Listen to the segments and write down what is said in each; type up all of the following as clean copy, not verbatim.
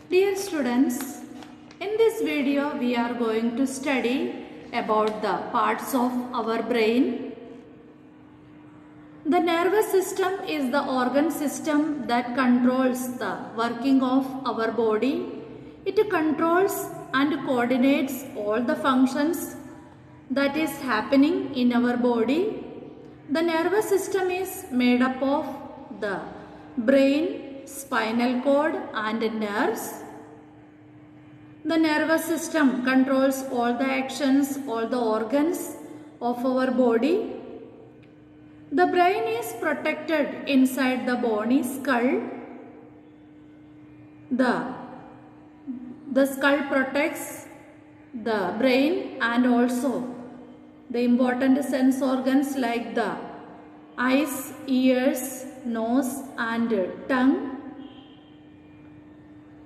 Dear students, in this video we are going to study about the parts of our brain. The nervous system is the organ system that controls the working of our body. It controls and coordinates all the functions that is happening in our body. The nervous system is made up of the brain, spinal cord and nerves. The nervous system controls all the actions, all the organs of our body. The brain is protected inside the bony skull. The skull protects the brain and also the important sense organs like the eyes, ears, nose and tongue.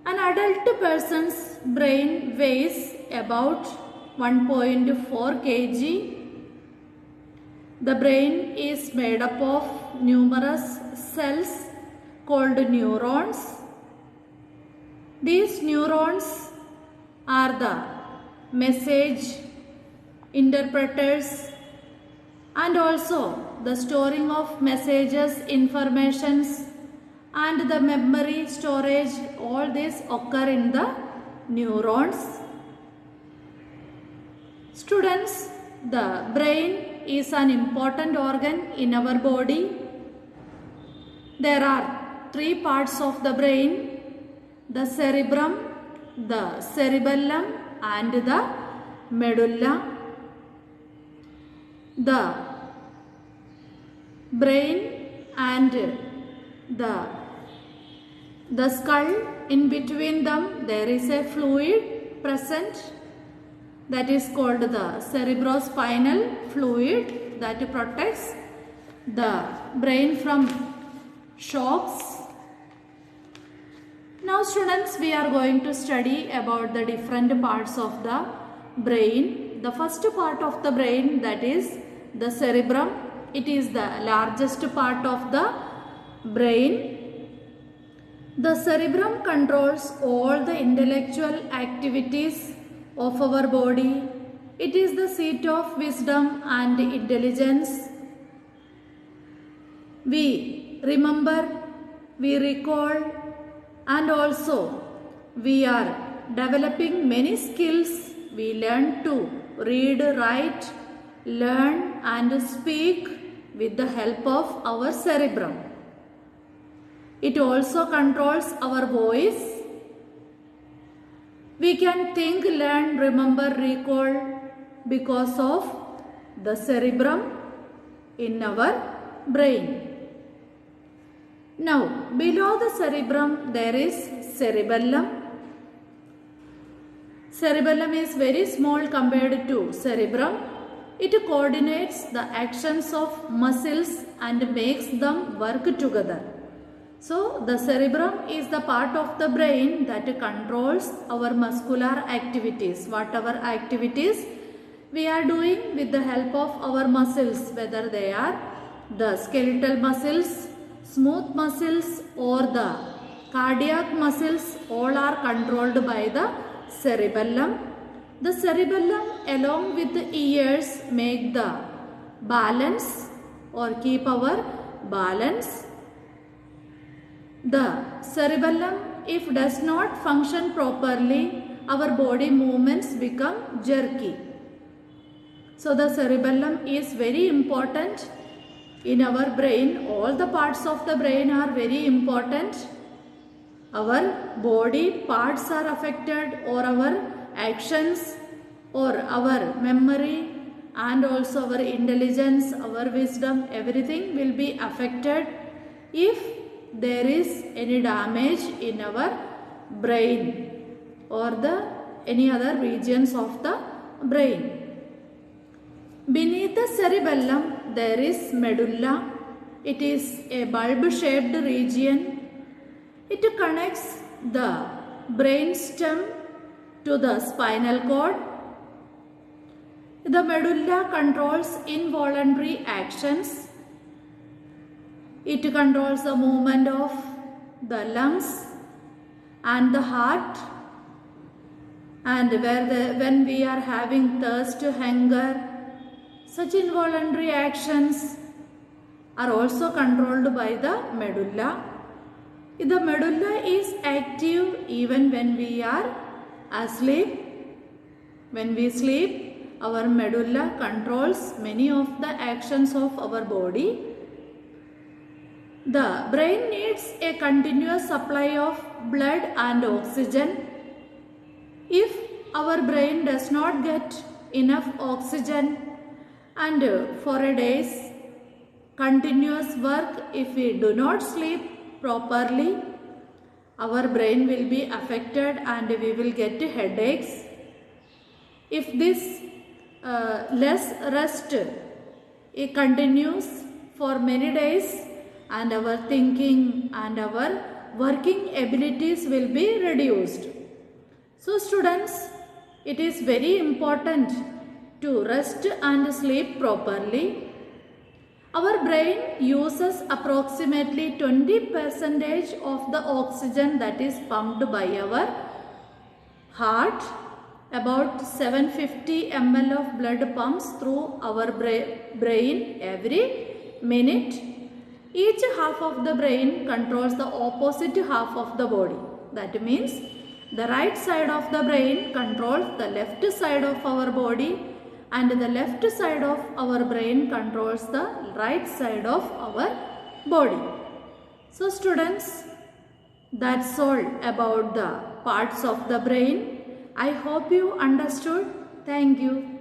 An adult person's brain weighs about 1.4 kg. The brain is made up of numerous cells called neurons. These neurons are the message interpreters and also the storing of messages, informations and the memory storage. All these occur in the neurons. Students, the brain is an important organ in our body. There are three parts of the brain: the cerebrum, the cerebellum and the medulla. The brain and the skull, in between them there is a fluid present that is called the cerebrospinal fluid that protects the brain from shocks. Now students, we are going to study about the different parts of the brain. The first part of the brain, that is the cerebrum. It is the largest part of the brain. The cerebrum controls all the intellectual activities of our body. It is the seat of wisdom and intelligence. We remember, we recall and also we are developing many skills. We learn to read, write, learn and speak with the help of our cerebrum. It also controls our voice. We can think, learn, remember, recall because of the cerebrum in our brain. Now, below the cerebrum there is cerebellum. Cerebellum is very small compared to cerebrum. It coordinates the actions of muscles and makes them work together. So, the cerebrum is the part of the brain that controls our muscular activities. Whatever activities we are doing with the help of our muscles, whether they are the skeletal muscles, smooth muscles or the cardiac muscles, all are controlled by the cerebellum. The cerebellum along with the ears make the balance or keep our balance. The cerebellum, if does not function properly, our body movements become jerky. So the cerebellum is very important in our brain. All the parts of the brain are very important. Our body parts are affected, or our actions or our memory and also our intelligence, our wisdom, everything will be affected if there is any damage in our brain or any other regions of the brain. Beneath the cerebellum there is medulla. It is a bulb shaped region. It connects the brain stem to the spinal cord. The medulla controls involuntary actions. It controls the movement of the lungs and the heart, and when we are having thirst, hunger, such involuntary actions are also controlled by the medulla. The medulla is active even when we are asleep. When we sleep, our medulla controls many of the actions of our body. The brain needs a continuous supply of blood and oxygen. If our brain does not get enough oxygen and for a day's continuous work, if we do not sleep properly, our brain will be affected and we will get headaches. If this less rest it continues for many days, and our thinking and our working abilities will be reduced. So students, it is very important to rest and sleep properly. Our brain uses approximately 20% of the oxygen that is pumped by our heart. About 750 ml of blood pumps through our brain every minute. Each half of the brain controls the opposite half of the body. That means the right side of the brain controls the left side of our body, and the left side of our brain controls the right side of our body. So students, that's all about the parts of the brain. I hope you understood. Thank you.